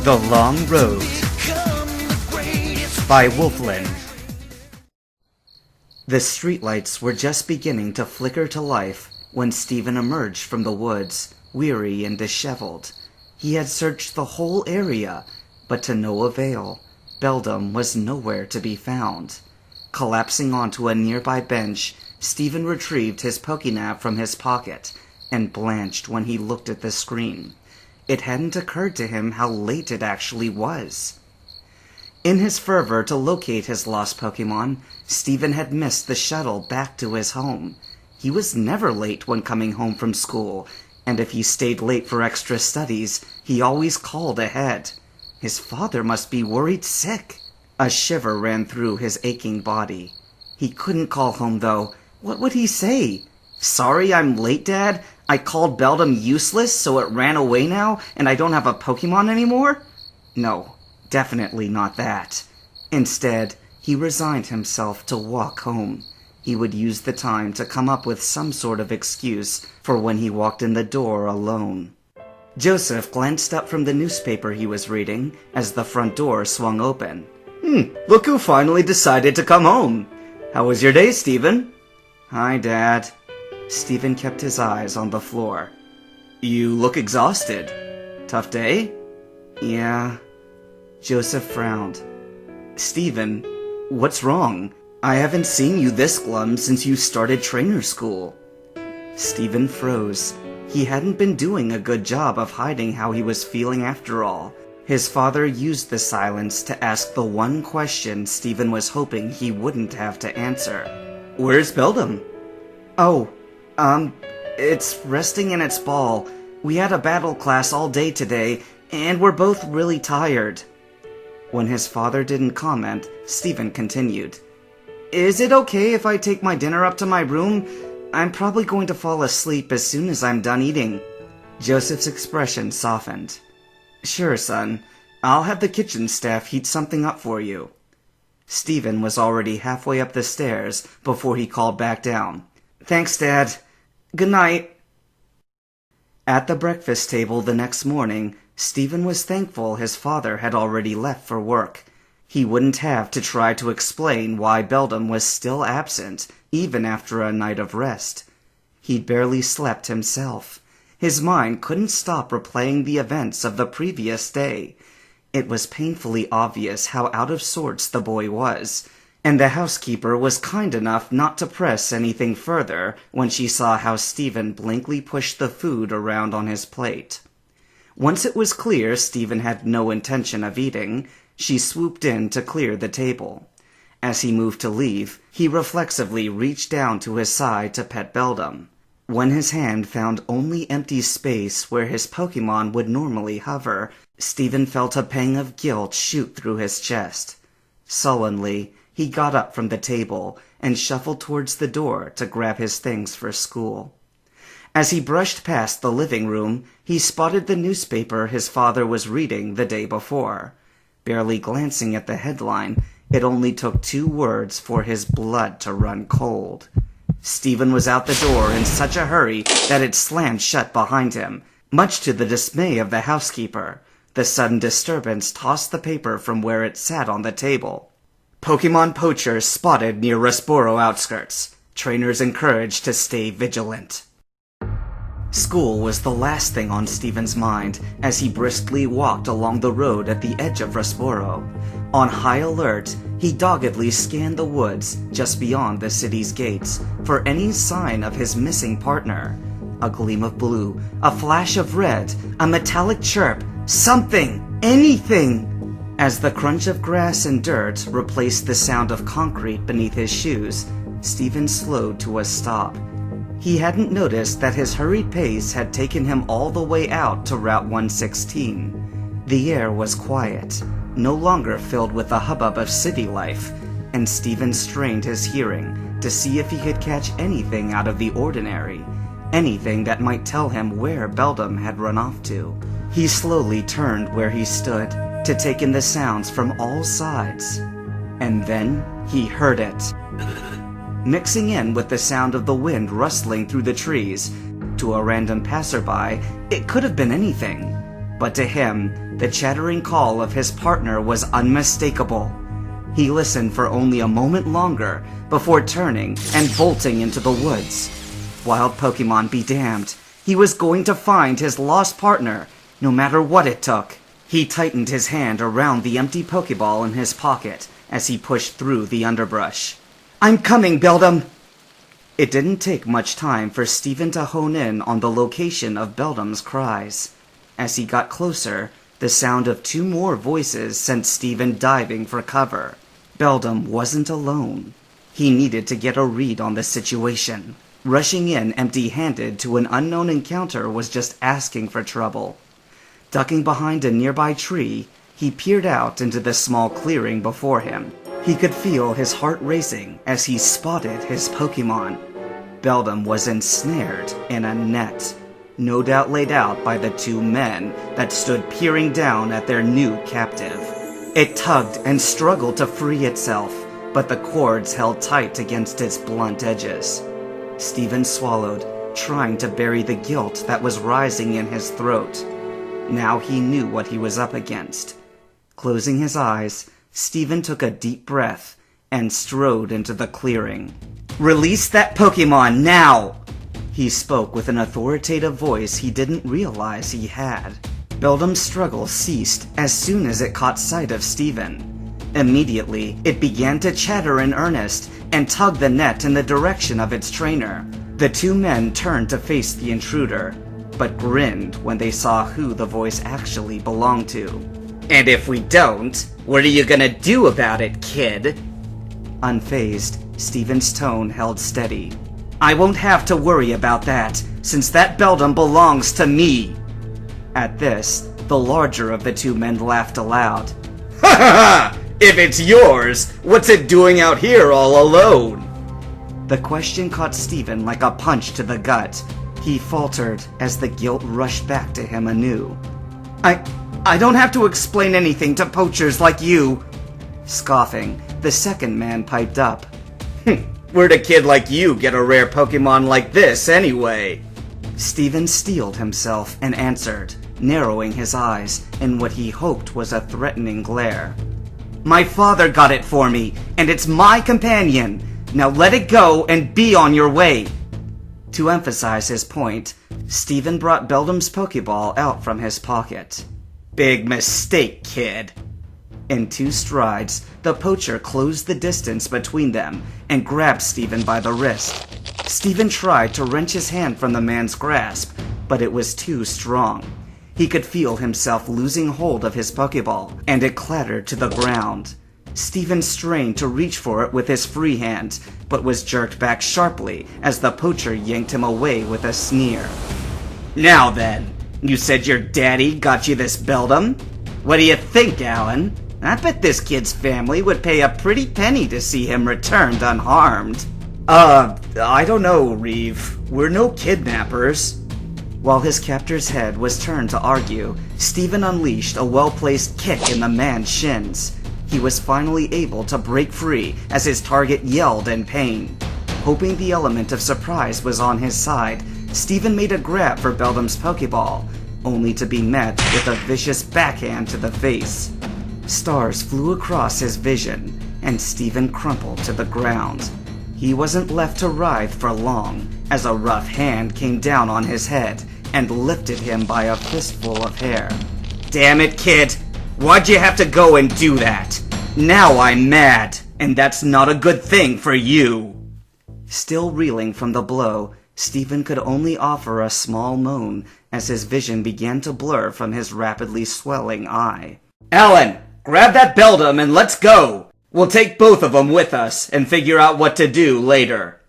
The Long Road by Wolfland. The streetlights were just beginning to flicker to life when Stephen emerged from the woods, weary and disheveled. He had searched the whole area, but to no avail. Beldam was nowhere to be found. Collapsing onto a nearby bench, Stephen retrieved his Pokénav from his pocket and blanched when he looked at the screen. It hadn't occurred to him how late it actually was. In his fervor to locate his lost Pokémon, Stephen had missed the shuttle back to his home. He was never late when coming home from school, and if he stayed late for extra studies, he always called ahead. His father must be worried sick. A shiver ran through his aching body. He couldn't call home, though. What would he say? "Sorry I'm late, Dad. I called Beldam useless, so it ran away now, and I don't have a Pokémon anymore?" No, definitely not that. Instead, he resigned himself to walk home. He would use the time to come up with some sort of excuse for when he walked in the door alone. Joseph glanced up from the newspaper he was reading as the front door swung open. Look who finally decided to come home. How was your day, Stephen?" "Hi, Dad." Stephen kept his eyes on the floor. "You look exhausted. Tough day?" "Yeah." Joseph frowned. "Stephen, what's wrong? I haven't seen you this glum since you started trainer school." Stephen froze. He hadn't been doing a good job of hiding how he was feeling after all. His father used the silence to ask the one question Stephen was hoping he wouldn't have to answer. "Where's Beldam?" "Oh, it's resting in its ball. We had a battle class all day today, and we're both really tired." When his father didn't comment, Stephen continued. "Is it okay if I take my dinner up to my room? I'm probably going to fall asleep as soon as I'm done eating." Joseph's expression softened. "Sure, son. I'll have the kitchen staff heat something up for you." Stephen was already halfway up the stairs before he called back down. "Thanks, Dad. Good night." At the breakfast table the next morning, Stephen was thankful his father had already left for work. He wouldn't have to try to explain why Beldam was still absent, even after a night of rest. He'd barely slept himself. His mind couldn't stop replaying the events of the previous day. It was painfully obvious how out of sorts the boy was, and the housekeeper was kind enough not to press anything further when she saw how Stephen blankly pushed the food around on his plate. Once it was clear Stephen had no intention of eating, she swooped in to clear the table. As he moved to leave, he reflexively reached down to his side to pet Beldam. When his hand found only empty space where his Pokémon would normally hover, Stephen felt a pang of guilt shoot through his chest. Sullenly, he got up from the table and shuffled towards the door to grab his things for school. As he brushed past the living room, he spotted the newspaper his father was reading the day before. Barely glancing at the headline, it only took 2 words for his blood to run cold. Stephen was out the door in such a hurry that it slammed shut behind him, much to the dismay of the housekeeper. The sudden disturbance tossed the paper from where it sat on the table. "Pokémon poachers spotted near Rustboro outskirts. Trainers encouraged to stay vigilant." School was the last thing on Stephen's mind as he briskly walked along the road at the edge of Rustboro. On high alert, he doggedly scanned the woods just beyond the city's gates for any sign of his missing partner. A gleam of blue, a flash of red, a metallic chirp, something, anything! As the crunch of grass and dirt replaced the sound of concrete beneath his shoes, Stephen slowed to a stop. He hadn't noticed that his hurried pace had taken him all the way out to Route 116. The air was quiet, no longer filled with the hubbub of city life, and Stephen strained his hearing to see if he could catch anything out of the ordinary, anything that might tell him where Beldam had run off to. He slowly turned where he stood to take in the sounds from all sides, and then he heard it. Mixing in with the sound of the wind rustling through the trees, to a random passerby, it could have been anything. But to him, the chattering call of his partner was unmistakable. He listened for only a moment longer before turning and bolting into the woods. Wild Pokemon be damned. He was going to find his lost partner, no matter what it took. He tightened his hand around the empty Pokeball in his pocket as he pushed through the underbrush. "I'm coming, Beldum!" It didn't take much time for Steven to hone in on the location of Beldum's cries. As he got closer, the sound of 2 more voices sent Steven diving for cover. Beldum wasn't alone. He needed to get a read on the situation. Rushing in empty-handed to an unknown encounter was just asking for trouble. Ducking behind a nearby tree, he peered out into the small clearing before him. He could feel his heart racing as he spotted his Pokemon. Beldum was ensnared in a net, no doubt laid out by the 2 men that stood peering down at their new captive. It tugged and struggled to free itself, but the cords held tight against its blunt edges. Steven swallowed, trying to bury the guilt that was rising in his throat. Now he knew what he was up against. Closing his eyes, Steven took a deep breath and strode into the clearing. "Release that Pokemon now!" He spoke with an authoritative voice he didn't realize he had. Beldum's struggle ceased as soon as it caught sight of Steven. Immediately, it began to chatter in earnest and tug the net in the direction of its trainer. The 2 men turned to face the intruder, but grinned when they saw who the voice actually belonged to. "And if we don't, what are you gonna do about it, kid?" Unfazed, Steven's tone held steady. "I won't have to worry about that, since that Beldum belongs to me." At this, the larger of the 2 men laughed aloud. "Ha ha ha! If it's yours, what's it doing out here all alone?" The question caught Steven like a punch to the gut. He faltered as the guilt rushed back to him anew. I don't have to explain anything to poachers like you." Scoffing, the second man piped up. "Where'd a kid like you get a rare Pokemon like this, anyway?" Steven steeled himself and answered, narrowing his eyes in what he hoped was a threatening glare. "My father got it for me, and it's my companion. Now let it go and be on your way." To emphasize his point, Steven brought Beldum's Pokeball out from his pocket. "Big mistake, kid." In 2 strides, the poacher closed the distance between them and grabbed Steven by the wrist. Steven tried to wrench his hand from the man's grasp, but it was too strong. He could feel himself losing hold of his Pokeball, and it clattered to the ground. Steven strained to reach for it with his free hand, but was jerked back sharply as the poacher yanked him away with a sneer. "Now then, you said your daddy got you this Beldum? What do you think, Alan? I bet this kid's family would pay a pretty penny to see him returned unharmed." I don't know, Reeve. We're no kidnappers." While his captor's head was turned to argue, Steven unleashed a well-placed kick in the man's shins. He was finally able to break free as his target yelled in pain. Hoping the element of surprise was on his side, Steven made a grab for Beldum's Pokeball, only to be met with a vicious backhand to the face. Stars flew across his vision, and Steven crumpled to the ground. He wasn't left to writhe for long, as a rough hand came down on his head and lifted him by a fistful of hair. "Damn it, kid! Why'd you have to go and do that? Now I'm mad, and that's not a good thing for you." Still reeling from the blow, Steven could only offer a small moan as his vision began to blur from his rapidly swelling eye. "Alan, grab that Beldum and let's go! We'll take both of them with us and figure out what to do later."